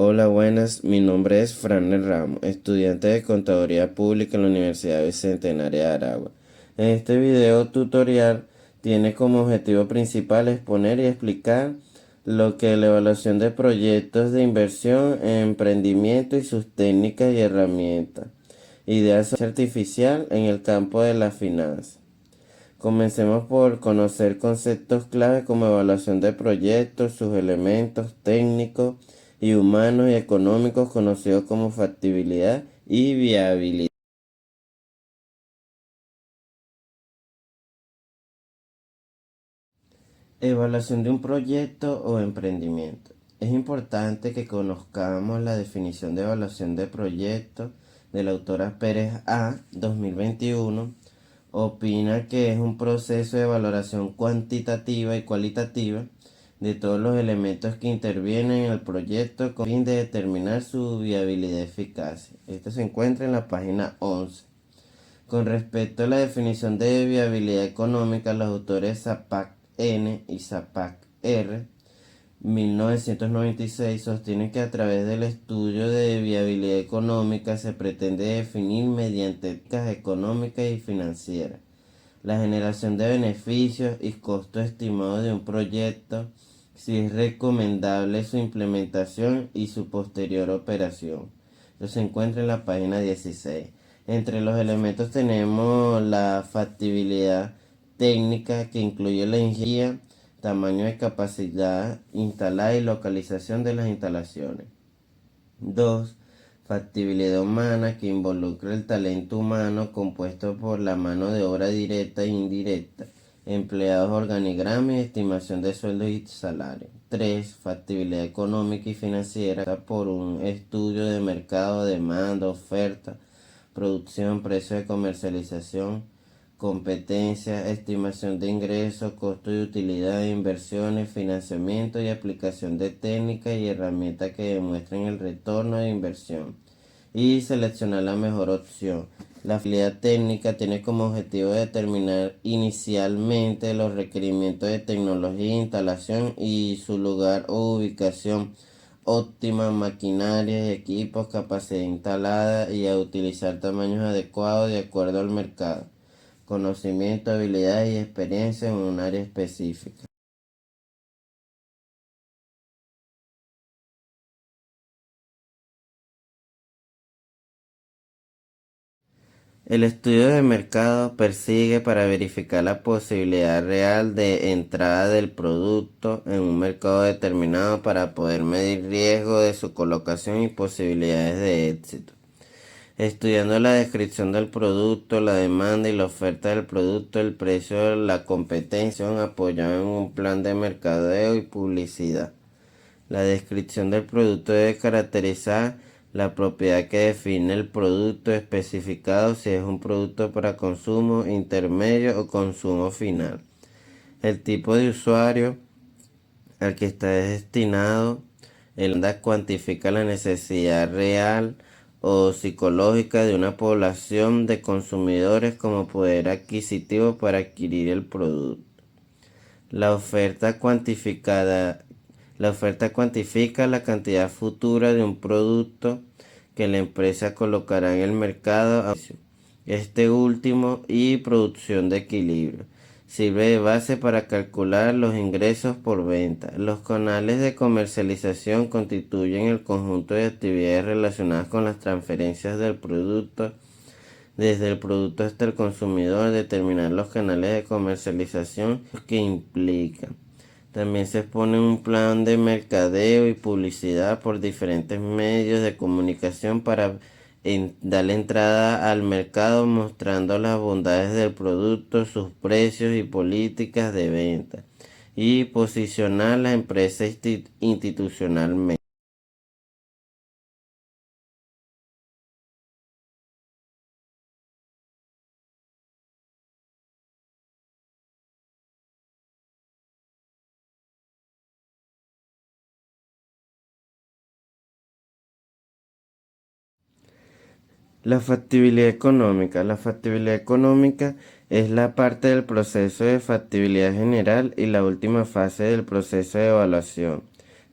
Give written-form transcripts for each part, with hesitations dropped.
Hola, buenas. Mi nombre es Franel Ramos, estudiante de Contaduría Pública en la Universidad Bicentenaria de Aragua. En este video tutorial tiene como objetivo principal exponer y explicar lo que es la evaluación de proyectos de inversión en emprendimiento y sus técnicas y herramientas. Ideal artificial en el campo de la finanza. Comencemos por conocer conceptos clave como evaluación de proyectos, sus elementos técnicos y humanos y económicos conocidos como factibilidad y viabilidad. Evaluación de un proyecto o emprendimiento. Es importante que conozcamos la definición de evaluación de proyecto de la autora Pérez A. 2021. Opina que es un proceso de valoración cuantitativa y cualitativa de todos los elementos que intervienen en el proyecto con el fin de determinar su viabilidad y eficacia. Esto se encuentra en la página 11. Con respecto a la definición de viabilidad económica, los autores Zapac N y Zapac R 1996 sostienen que a través del estudio de viabilidad económica se pretende definir mediante técnicas económicas y financieras la generación de beneficios y costo estimado de un proyecto, si es recomendable su implementación y su posterior operación. Esto se encuentra en la página 16. Entre los elementos tenemos la factibilidad técnica, que incluye la ingeniería, tamaño de capacidad instalada y localización de las instalaciones. 2. Factibilidad humana, que involucra el talento humano compuesto por la mano de obra directa e indirecta, empleados, organigrama y estimación de sueldos y salarios. 3. Factibilidad económica y financiera, por un estudio de mercado, demanda, oferta, producción, precio de comercialización, competencia, estimación de ingresos, costo de utilidad, inversiones, financiamiento y aplicación de técnicas y herramientas que demuestren el retorno de inversión. Y seleccionar la mejor opción. La habilidad técnica tiene como objetivo determinar inicialmente los requerimientos de tecnología, instalación y su lugar o ubicación óptima, maquinaria y equipos, capacidad instalada y a utilizar tamaños adecuados de acuerdo al mercado, conocimiento, habilidades y experiencia en un área específica. El estudio de mercado persigue para verificar la posibilidad real de entrada del producto en un mercado determinado para poder medir riesgo de su colocación y posibilidades de éxito. Estudiando la descripción del producto, la demanda y la oferta del producto, el precio, la competencia, apoyado en un plan de mercadeo y publicidad. La descripción del producto debe caracterizar la propiedad que define el producto especificado, si es un producto para consumo intermedio o consumo final. El tipo de usuario al que está destinado, el ANDA cuantifica la necesidad real o psicológica de una población de consumidores como poder adquisitivo para adquirir el producto. La oferta cuantificada La oferta cuantifica la cantidad futura de un producto que la empresa colocará en el mercado. Este último y producción de equilibrio. Sirve de base para calcular los ingresos por venta. Los canales de comercialización constituyen el conjunto de actividades relacionadas con las transferencias del producto desde el producto hasta el consumidor. Determinar los canales de comercialización que implican. También se expone un plan de mercadeo y publicidad por diferentes medios de comunicación para darle entrada al mercado, mostrando las bondades del producto, sus precios y políticas de venta, y posicionar la empresa institucionalmente. La factibilidad económica. La factibilidad económica es la parte del proceso de factibilidad general y la última fase del proceso de evaluación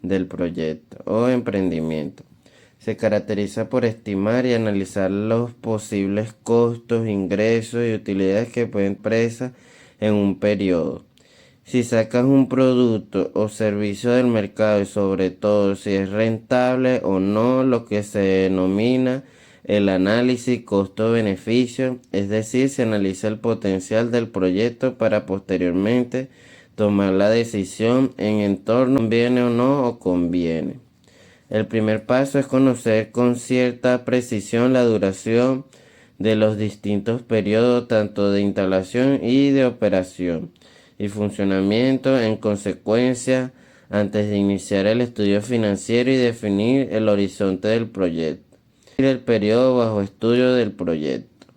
del proyecto o emprendimiento. Se caracteriza por estimar y analizar los posibles costos, ingresos y utilidades que puede empresa en un periodo. Si sacas un producto o servicio del mercado y sobre todo si es rentable o no, lo que se denomina el análisis costo-beneficio, es decir, se analiza el potencial del proyecto para posteriormente tomar la decisión en torno a conviene o no o conviene. El primer paso es conocer con cierta precisión la duración de los distintos periodos tanto de instalación y de operación y funcionamiento en consecuencia antes de iniciar el estudio financiero y definir el horizonte del proyecto. El periodo bajo estudio del proyecto.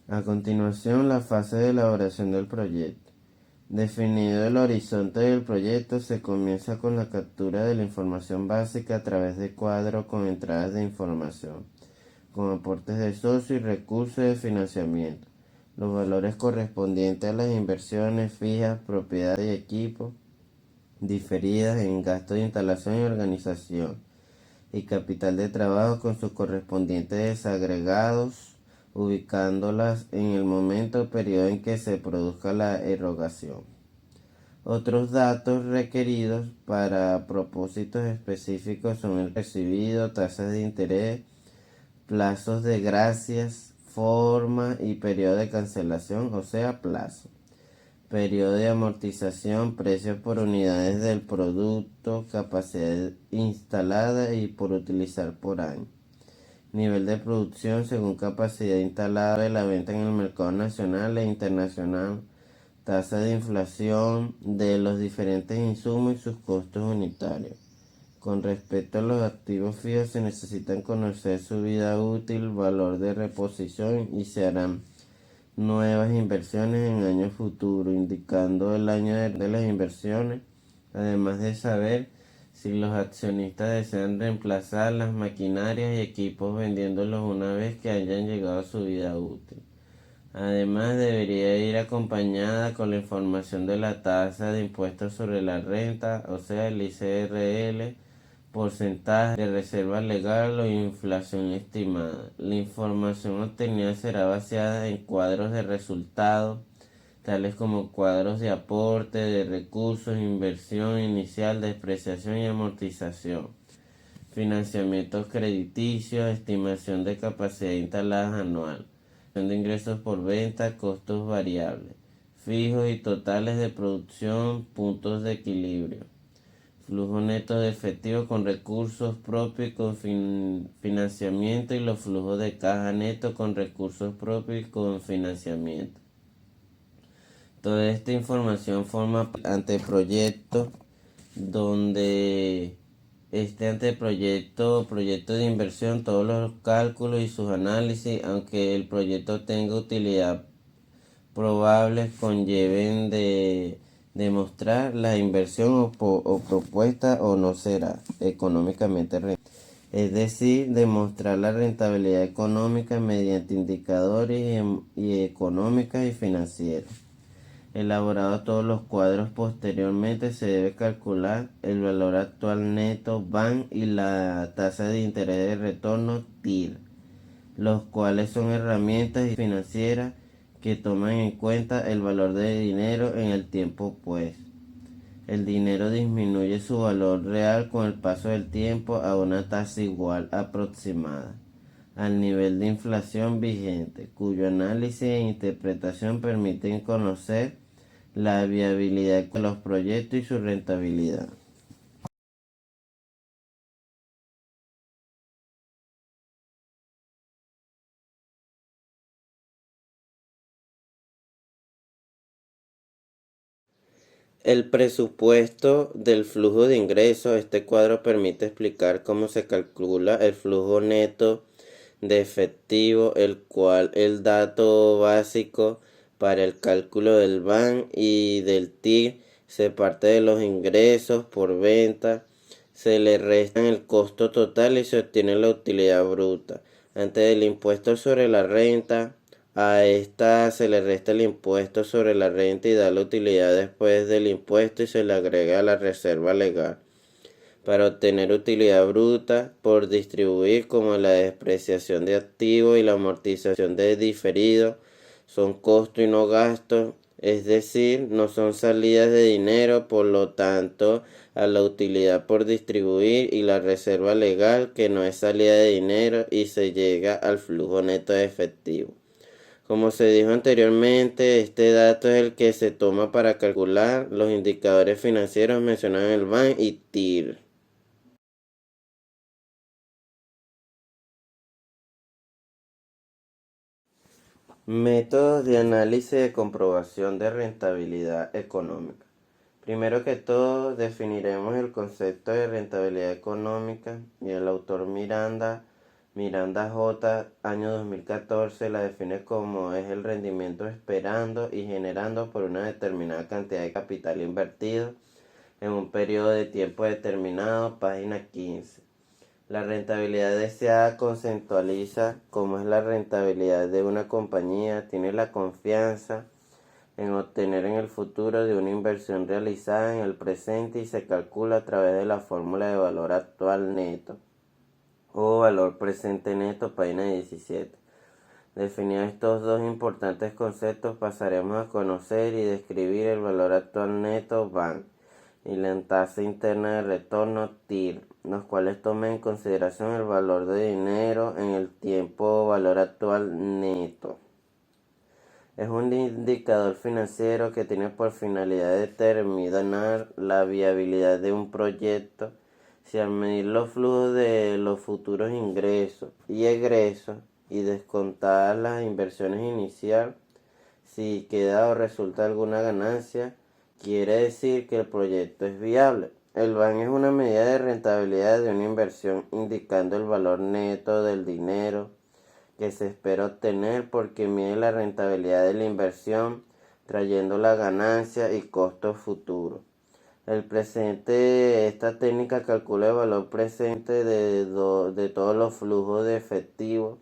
A continuación, la fase de elaboración del proyecto. Definido el horizonte del proyecto, se comienza con la captura de la información básica a través de cuadros con entradas de información, con aportes de socios y recursos de financiamiento, los valores correspondientes a las inversiones fijas, propiedades y equipos, diferidas en gastos de instalación y organización, y capital de trabajo con sus correspondientes desagregados, ubicándolas en el momento o periodo en que se produzca la erogación. Otros datos requeridos para propósitos específicos son el recibido, tasas de interés, plazos de gracias, forma y periodo de cancelación, o sea, plazo. Periodo de amortización, precios por unidades del producto, capacidad instalada y por utilizar por año. Nivel de producción según capacidad instalada de la venta en el mercado nacional e internacional. Tasa de inflación de los diferentes insumos y sus costos unitarios. Con respecto a los activos fijos se necesitan conocer su vida útil, valor de reposición y se harán nuevas inversiones en años futuros, indicando el año de las inversiones, además de saber si los accionistas desean reemplazar las maquinarias y equipos vendiéndolos una vez que hayan llegado a su vida útil. Además, debería ir acompañada con la información de la tasa de impuestos sobre la renta, o sea, el ICRL, porcentaje de reserva legal o inflación estimada. La información obtenida será basada en cuadros de resultados, tales como cuadros de aporte, de recursos, inversión inicial, depreciación y amortización, financiamientos crediticios, estimación de capacidad instalada anual, de ingresos por venta, costos variables, fijos y totales de producción, puntos de equilibrio, flujo neto de efectivo con recursos propios y con financiamiento y los flujos de caja neto con recursos propios y con financiamiento. Toda esta información forma anteproyecto donde este anteproyecto, proyecto de inversión, todos los cálculos y sus análisis, aunque el proyecto tenga utilidad probable, conlleven de demostrar la inversión o propuesta o no será económicamente rentable. Es decir, demostrar la rentabilidad económica mediante indicadores y económicas y financieros. Elaborados todos los cuadros posteriormente, se debe calcular el valor actual neto BAN y la tasa de interés de retorno TIR, los cuales son herramientas financieras que toman en cuenta el valor del dinero en el tiempo pues. El dinero disminuye su valor real con el paso del tiempo a una tasa igual aproximada al nivel de inflación vigente, cuyo análisis e interpretación permiten conocer la viabilidad de los proyectos y su rentabilidad. El presupuesto del flujo de ingresos. Este cuadro permite explicar cómo se calcula el flujo neto de efectivo, el cual el dato básico para el cálculo del BAN y del TIR. Se parte de los ingresos por venta, se le resta el costo total y se obtiene la utilidad bruta. Antes del impuesto sobre la renta, a esta se le resta el impuesto sobre la renta y da la utilidad después del impuesto y se le agrega a la reserva legal para obtener utilidad bruta por distribuir, como la despreciación de activos y la amortización de diferido, son costo y no gasto, es decir, no son salidas de dinero, por lo tanto, a la utilidad por distribuir y la reserva legal, que no es salida de dinero, y se llega al flujo neto de efectivo. Como se dijo anteriormente, este dato es el que se toma para calcular los indicadores financieros mencionados en el BAN y TIR. Métodos de análisis de comprobación de rentabilidad económica. Primero que todo, definiremos el concepto de rentabilidad económica y el autor Miranda J. año 2014 la define como es el rendimiento esperando y generando por una determinada cantidad de capital invertido en un periodo de tiempo determinado, página 15. La rentabilidad deseada conceptualiza cómo es la rentabilidad de una compañía, tiene la confianza en obtener en el futuro de una inversión realizada en el presente y se calcula a través de la fórmula de valor actual neto o valor presente neto, página 17. Definidos estos dos importantes conceptos, pasaremos a conocer y describir el valor actual neto BAN y la tasa interna de retorno TIR, los cuales toman en consideración el valor de dinero en el tiempo o valor actual neto. Es un indicador financiero que tiene por finalidad determinar la viabilidad de un proyecto si al medir los flujos de los futuros ingresos y egresos y descontar las inversiones iniciales, si queda o resulta alguna ganancia, quiere decir que el proyecto es viable. El BAN es una medida de rentabilidad de una inversión indicando el valor neto del dinero que se espera obtener porque mide la rentabilidad de la inversión trayendo la ganancia y costos futuros. Esta técnica calcula el valor presente de todos los flujos de efectivo,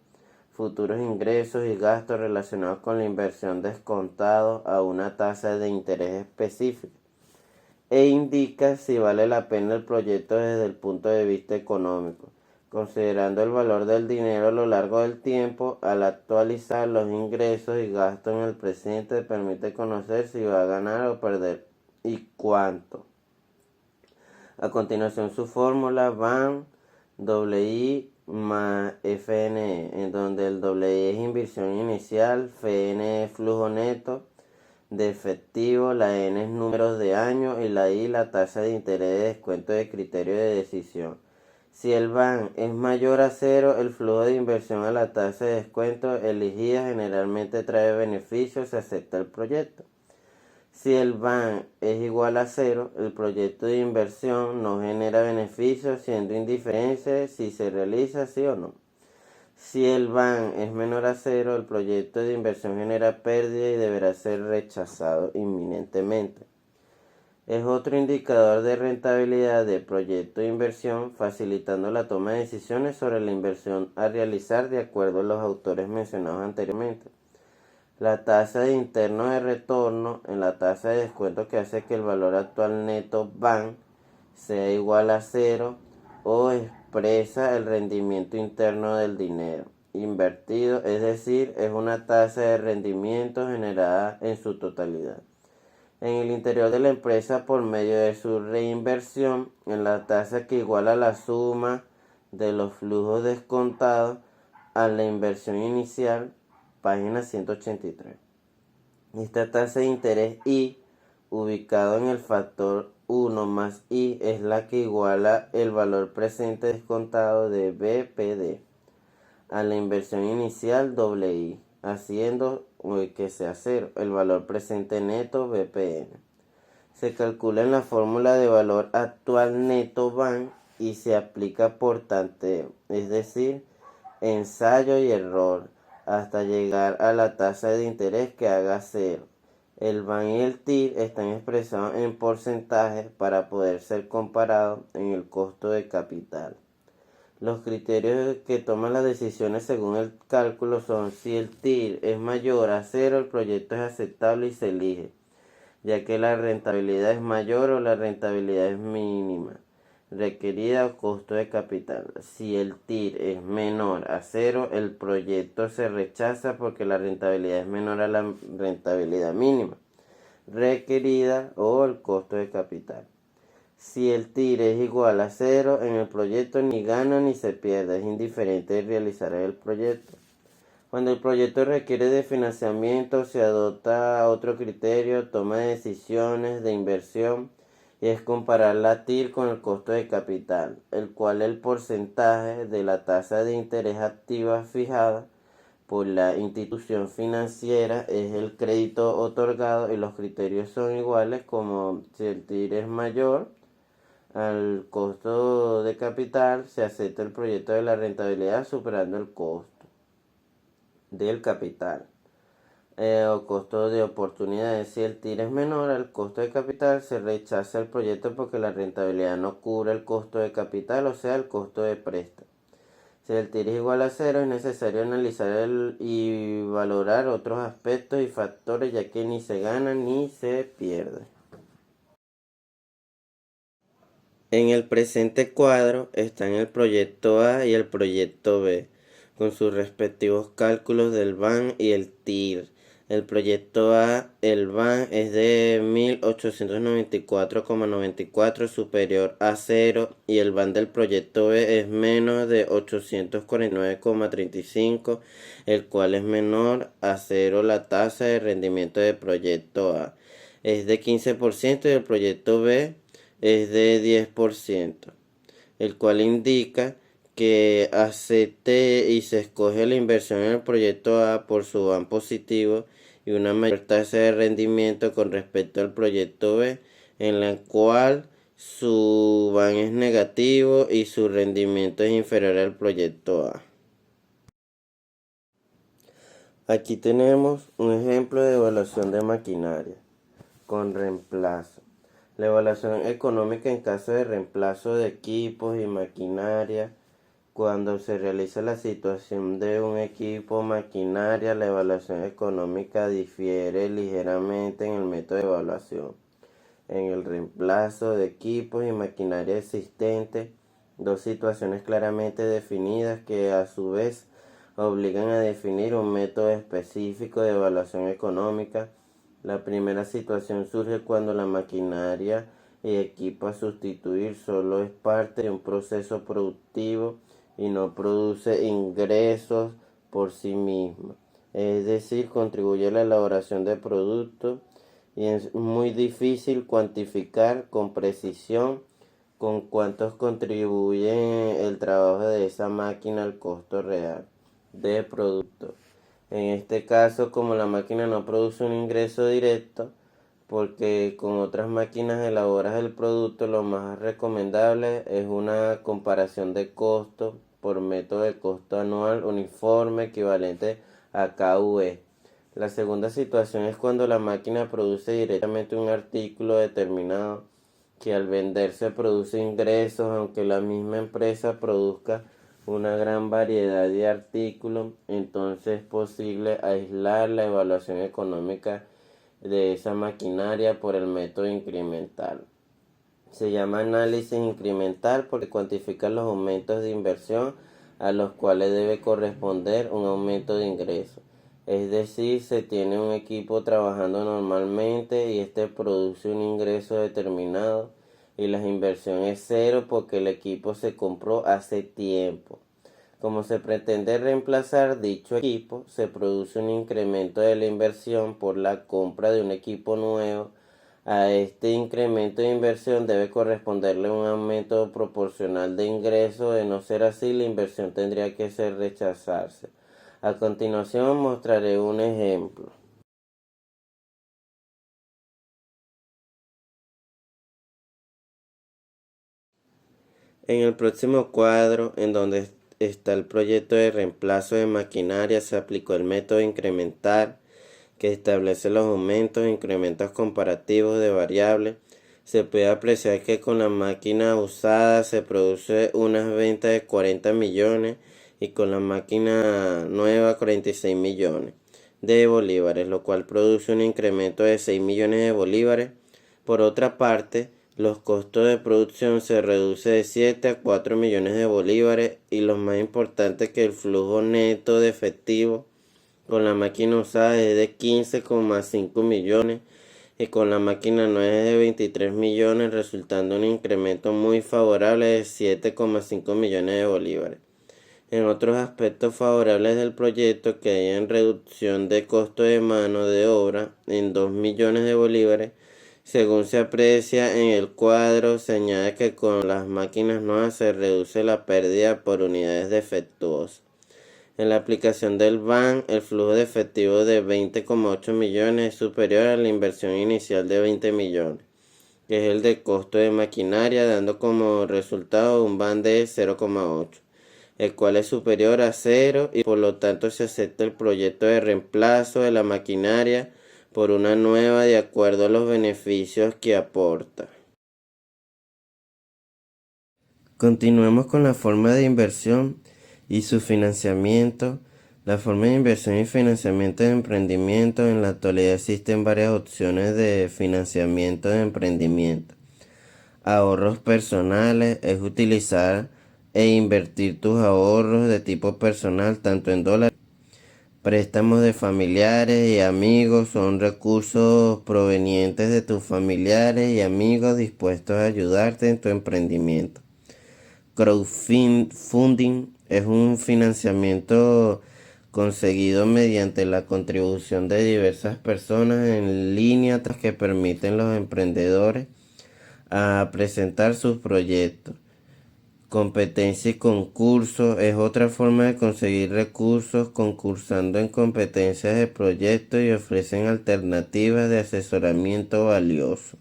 futuros ingresos y gastos relacionados con la inversión descontados a una tasa de interés específica e indica si vale la pena el proyecto desde el punto de vista económico, considerando el valor del dinero a lo largo del tiempo. Al actualizar los ingresos y gastos en el presente permite conocer si va a ganar o perder y cuánto. A continuación su fórmula BAN WI más FNE, en donde el WI es inversión inicial, FNE es flujo neto de efectivo, la N es números de año y la I la tasa de interés de descuento de criterio de decisión. Si el BAN es mayor a cero, el flujo de inversión a la tasa de descuento elegida generalmente trae beneficios, se acepta el proyecto. Si el BAN es igual a cero, el proyecto de inversión no genera beneficios, siendo indiferente si se realiza sí o no. Si el BAN es menor a cero, el proyecto de inversión genera pérdida y deberá ser rechazado inminentemente. Es otro indicador de rentabilidad del proyecto de inversión, facilitando la toma de decisiones sobre la inversión a realizar de acuerdo a los autores mencionados anteriormente. La tasa de interno de retorno en la tasa de descuento que hace que el valor actual neto BAN sea igual a cero o expresa el rendimiento interno del dinero invertido, es decir, es una tasa de rendimiento generada en su totalidad en el interior de la empresa por medio de su reinversión en la tasa que iguala la suma de los flujos descontados a la inversión inicial, página 183. Esta tasa de interés I, ubicado en el factor 1 más I, es la que iguala el valor presente descontado de BPD a la inversión inicial WI, haciendo que sea cero, el valor presente neto BPN. Se calcula en la fórmula de valor actual neto BAN y se aplica por tanteo, es decir, ensayo y error, hasta llegar a la tasa de interés que haga cero. El BAN y el TIR están expresados en porcentajes para poder ser comparados en el costo de capital. Los criterios que toman las decisiones según el cálculo son: si el TIR es mayor a 0, el proyecto es aceptable y se elige, ya que la rentabilidad es mayor o la rentabilidad es mínima requerida o costo de capital. Si el TIR es menor a 0, el proyecto se rechaza porque la rentabilidad es menor a la rentabilidad mínima requerida o el costo de capital. Si el TIR es igual a 0, en el proyecto ni gana ni se pierde, es indiferente realizar el proyecto. Cuando el proyecto requiere de financiamiento, se adopta otro criterio: toma de decisiones de inversión, y es comparar la TIR con el costo de capital, el cual es el porcentaje de la tasa de interés activa fijada por la institución financiera, es el crédito otorgado, y los criterios son iguales, como si el TIR es mayor al costo de capital, se acepta el proyecto de la rentabilidad superando el costo del capital o costo de oportunidades. Si el TIR es menor al costo de capital, se rechaza el proyecto porque la rentabilidad no cubre el costo de capital, o sea, el costo de préstamo. Si el TIR es igual a 0, es necesario analizar y valorar otros aspectos y factores, ya que ni se gana ni se pierde. En el presente cuadro están el proyecto A y el proyecto B, con sus respectivos cálculos del VAN y el TIR. El proyecto A, el VAN es de 1894,94 superior a 0, y el VAN del proyecto B es menos de 849,35, el cual es menor a 0. La tasa de rendimiento del proyecto A es de 15% y el proyecto B es de 10%, el cual indica que acepte y se escoge la inversión en el proyecto A por su VAN positivo y una mayor tasa de rendimiento con respecto al proyecto B, en la cual su VAN es negativo y su rendimiento es inferior al proyecto A. Aquí tenemos un ejemplo de evaluación de maquinaria con reemplazo. La evaluación económica en caso de reemplazo de equipos y maquinaria. Cuando se realiza la situación de un equipo o maquinaria, la evaluación económica difiere ligeramente en el método de evaluación. En el reemplazo de equipos y maquinaria existentes, dos situaciones claramente definidas que a su vez obligan a definir un método específico de evaluación económica. La primera situación surge cuando la maquinaria y equipo a sustituir solo es parte de un proceso productivo y no produce ingresos por sí misma, es decir, contribuye a la elaboración de productos, y es muy difícil cuantificar con precisión con cuántos contribuye el trabajo de esa máquina al costo real de producto. En este caso, como la máquina no produce un ingreso directo, porque con otras máquinas elaboras el producto, lo más recomendable es una comparación de costos por método de costo anual uniforme equivalente a KUE. La segunda situación es cuando la máquina produce directamente un artículo determinado que al venderse produce ingresos, aunque la misma empresa produzca una gran variedad de artículos. Entonces es posible aislar la evaluación económica de esa maquinaria por el método incremental. Se llama análisis incremental porque cuantifica los aumentos de inversión a los cuales debe corresponder un aumento de ingresos. Es decir, se tiene un equipo trabajando normalmente y este produce un ingreso determinado y la inversión es cero porque el equipo se compró hace tiempo. Como se pretende reemplazar dicho equipo, se produce un incremento de la inversión por la compra de un equipo nuevo. A este incremento de inversión debe corresponderle un aumento proporcional de ingresos. De no ser así, la inversión tendría que rechazarse. A continuación mostraré un ejemplo. En el próximo cuadro, en donde está el proyecto de reemplazo de maquinaria, se aplicó el método incremental, que establece los aumentos e incrementos comparativos de variables se puede apreciar que con la máquina usada se produce unas ventas de 40 millones y con la máquina nueva 46 millones de bolívares, lo cual produce un incremento de 6 millones de bolívares. Por otra parte, los costos de producción se reduce de 7 a 4 millones de bolívares y lo más importante es que el flujo neto de efectivo con la máquina usada es de 15,5 millones y con la máquina nueva es de 23 millones, resultando un incremento muy favorable de 7,5 millones de bolívares. En otros aspectos favorables del proyecto, que hay en reducción de costo de mano de obra en 2 millones de bolívares, según se aprecia en el cuadro, se añade que con las máquinas nuevas se reduce la pérdida por unidades defectuosas. En la aplicación del BAN, el flujo de efectivo de 20,8 millones es superior a la inversión inicial de 20 millones, que es el de costo de maquinaria, dando como resultado un BAN de 0,8, el cual es superior a 0 y por lo tanto se acepta el proyecto de reemplazo de la maquinaria por una nueva de acuerdo a los beneficios que aporta. Continuemos con la forma de inversión y su financiamiento. La forma de inversión y financiamiento de emprendimiento. En la actualidad existen varias opciones de financiamiento de emprendimiento. Ahorros personales es utilizar e invertir tus ahorros de tipo personal tanto en dólares. Préstamos de familiares y amigos son recursos provenientes de tus familiares y amigos dispuestos a ayudarte en tu emprendimiento. Crowdfunding es un financiamiento conseguido mediante la contribución de diversas personas en línea que permiten a los emprendedores a presentar sus proyectos. Competencia y concurso es otra forma de conseguir recursos concursando en competencias de proyectos y ofrecen alternativas de asesoramiento valioso.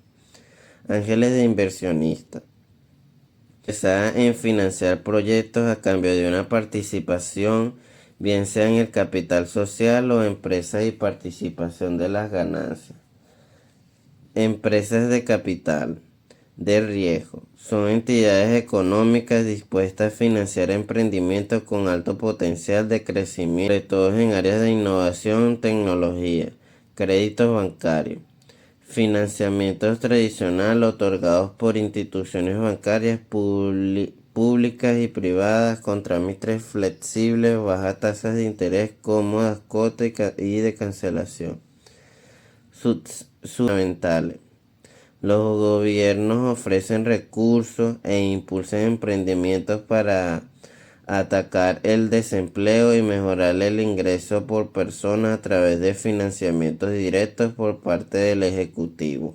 Ángeles de inversionistas. Empezar en financiar proyectos a cambio de una participación, bien sea en el capital social o empresas y participación de las ganancias. Empresas de capital de riesgo son entidades económicas dispuestas a financiar emprendimientos con alto potencial de crecimiento, sobre todo en áreas de innovación, tecnología, créditos bancarios. Financiamientos tradicionales otorgados por instituciones bancarias públicas y privadas con trámites flexibles, bajas tasas de interés, cómodas cuotas y de cancelación. Fundamentales. Los gobiernos ofrecen recursos e impulsan emprendimientos para atacar el desempleo y mejorar el ingreso por persona a través de financiamientos directos por parte del Ejecutivo.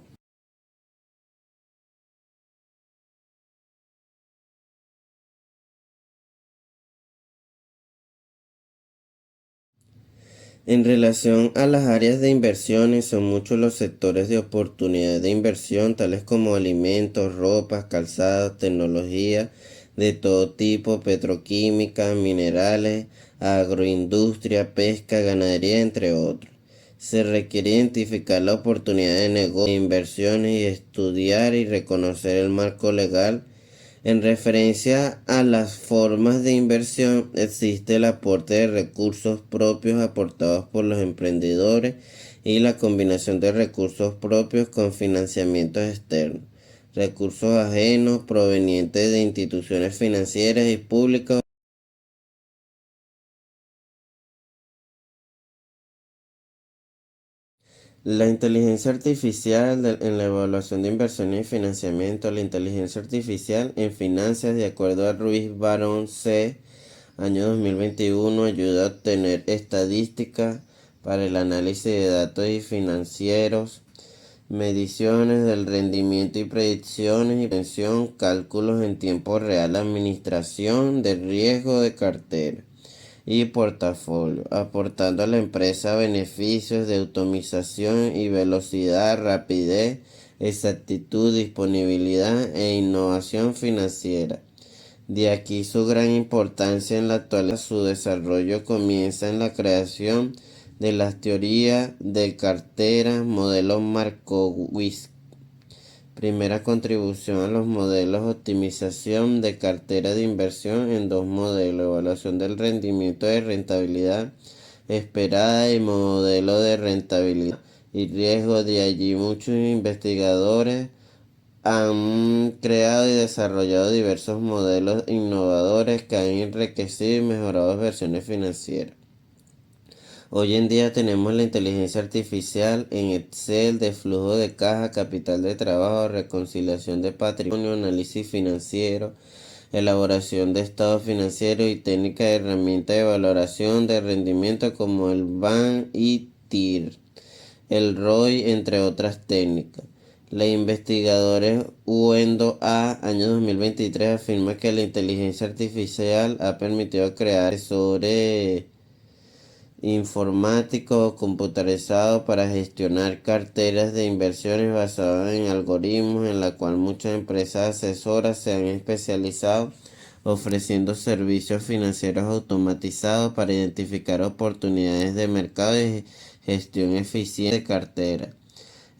En relación a las áreas de inversiones, son muchos los sectores de oportunidad de inversión, tales como alimentos, ropas, calzados, tecnología de todo tipo, petroquímica, minerales, agroindustria, pesca, ganadería, entre otros. Se requiere identificar la oportunidad de negocio, inversiones y estudiar y reconocer el marco legal. En referencia a las formas de inversión, existe el aporte de recursos propios aportados por los emprendedores y la combinación de recursos propios con financiamientos externos, recursos ajenos provenientes de instituciones financieras y públicas. La inteligencia artificial en la evaluación de inversiones y financiamiento. La inteligencia artificial en finanzas, de acuerdo a Ruiz Barón C., año 2021, ayuda a obtener estadísticas para el análisis de datos y financieros, mediciones del rendimiento y predicciones y prevención, cálculos en tiempo real, administración de riesgo de cartera y portafolio, aportando a la empresa beneficios de automatización y velocidad, rapidez, exactitud, disponibilidad e innovación financiera. De aquí su gran importancia en la actualidad. Su desarrollo comienza en la creación de las teorías de cartera, modelo Markowitz, Primera contribución a los modelos: optimización de cartera de inversión en dos modelos: evaluación del rendimiento de rentabilidad esperada y modelo de rentabilidad y riesgo. De allí muchos investigadores han creado y desarrollado diversos modelos innovadores que han enriquecido y mejorado versiones financieras. Hoy en día tenemos la inteligencia artificial en Excel, de flujo de caja, capital de trabajo, reconciliación de patrimonio, análisis financiero, elaboración de estados financieros y técnicas de herramientas de valoración de rendimiento como el BAN y TIR, el ROI, entre otras técnicas. La investigadora Uendo A., año 2023, afirma que la inteligencia artificial ha permitido crear asesores informático computarizado para gestionar carteras de inversiones basadas en algoritmos, en la cual muchas empresas asesoras se han especializado ofreciendo servicios financieros automatizados para identificar oportunidades de mercado y gestión eficiente de cartera,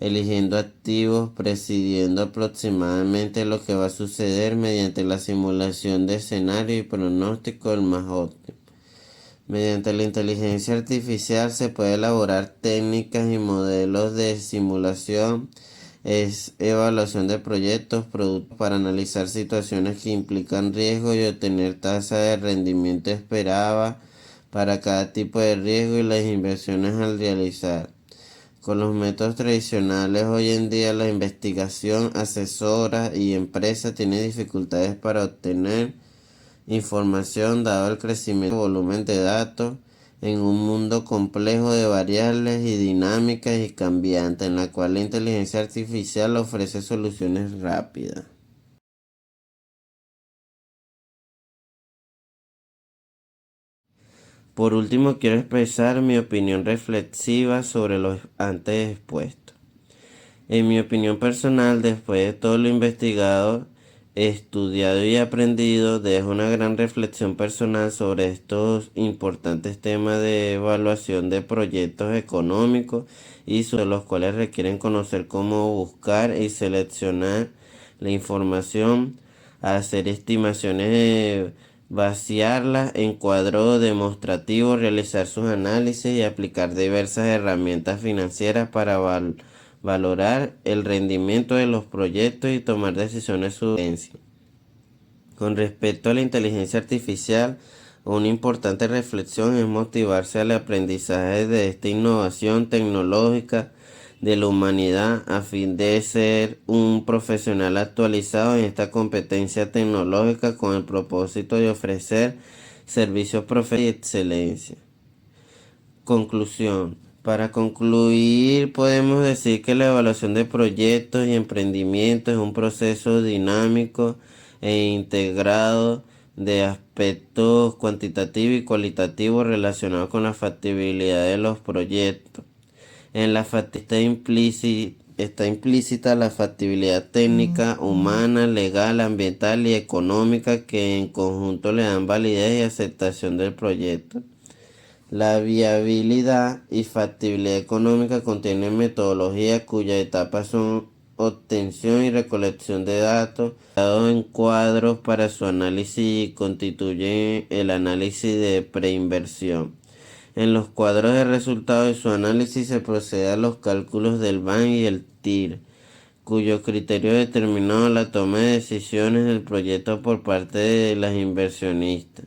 eligiendo activos, presidiendo aproximadamente lo que va a suceder mediante la simulación de escenario y pronóstico del más óptimo. Mediante la inteligencia artificial se puede elaborar técnicas y modelos de simulación, evaluación de proyectos, productos para analizar situaciones que implican riesgo y obtener tasa de rendimiento esperada para cada tipo de riesgo y las inversiones al realizar. Con los métodos tradicionales, hoy en día la investigación, asesora y empresa tienen dificultades para obtener información dado el crecimiento del volumen de datos en un mundo complejo de variables y dinámicas y cambiantes, en la cual la inteligencia artificial ofrece soluciones rápidas. Por último, quiero expresar mi opinión reflexiva sobre lo antes expuesto. En mi opinión personal, después de todo lo investigado, estudiado y aprendido, dejo una gran reflexión personal sobre estos importantes temas de evaluación de proyectos económicos y sobre los cuales requieren conocer cómo buscar y seleccionar la información, hacer estimaciones, vaciarlas en cuadros demostrativos, realizar sus análisis y aplicar diversas herramientas financieras para valorar el rendimiento de los proyectos y tomar decisiones sobre su. Con respecto a la inteligencia artificial, una importante reflexión es motivarse al aprendizaje de esta innovación tecnológica de la humanidad a fin de ser un profesional actualizado en esta competencia tecnológica con el propósito de ofrecer servicios profesionales y excelencia. Conclusión. Para concluir, podemos decir que la evaluación de proyectos y emprendimientos es un proceso dinámico e integrado de aspectos cuantitativos y cualitativos relacionados con la factibilidad de los proyectos. En la factibilidad está implícita la factibilidad técnica, humana, legal, ambiental y económica que en conjunto le dan validez y aceptación del proyecto. La viabilidad y factibilidad económica contienen metodologías cuyas etapas son obtención y recolección de datos, dados en cuadros para su análisis y constituyen el análisis de preinversión. En los cuadros de resultados de su análisis se procede a los cálculos del BAN y el TIR, cuyo criterio determinó la toma de decisiones del proyecto por parte de las inversionistas.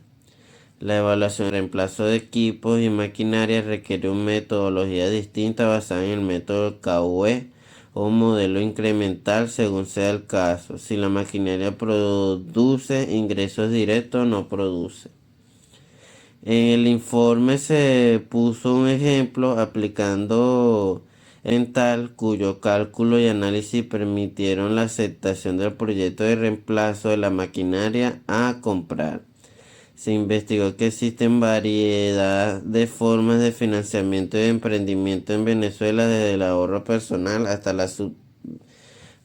La evaluación de reemplazo de equipos y maquinaria requiere una metodología distinta basada en el método KV o modelo incremental según sea el caso. Si la maquinaria produce ingresos directos o no produce. En el informe se puso un ejemplo aplicando en tal cuyo cálculo y análisis permitieron la aceptación del proyecto de reemplazo de la maquinaria a comprar. Se investigó que existen variedad de formas de financiamiento y de emprendimiento en Venezuela, desde el ahorro personal hasta las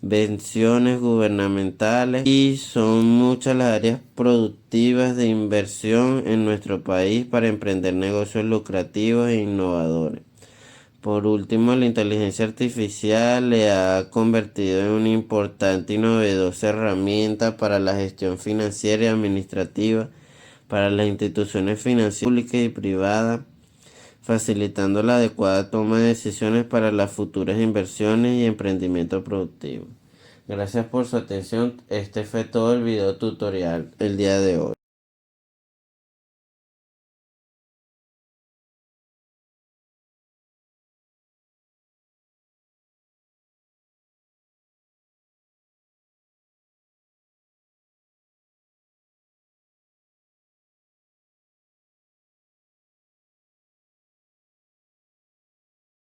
subvenciones gubernamentales, y son muchas las áreas productivas de inversión en nuestro país para emprender negocios lucrativos e innovadores. Por último, la inteligencia artificial le ha convertido en una importante y novedosa herramienta para la gestión financiera y administrativa, para las instituciones financieras públicas y privadas, facilitando la adecuada toma de decisiones para las futuras inversiones y emprendimiento productivo. Gracias por su atención. Este fue todo el video tutorial el día de hoy.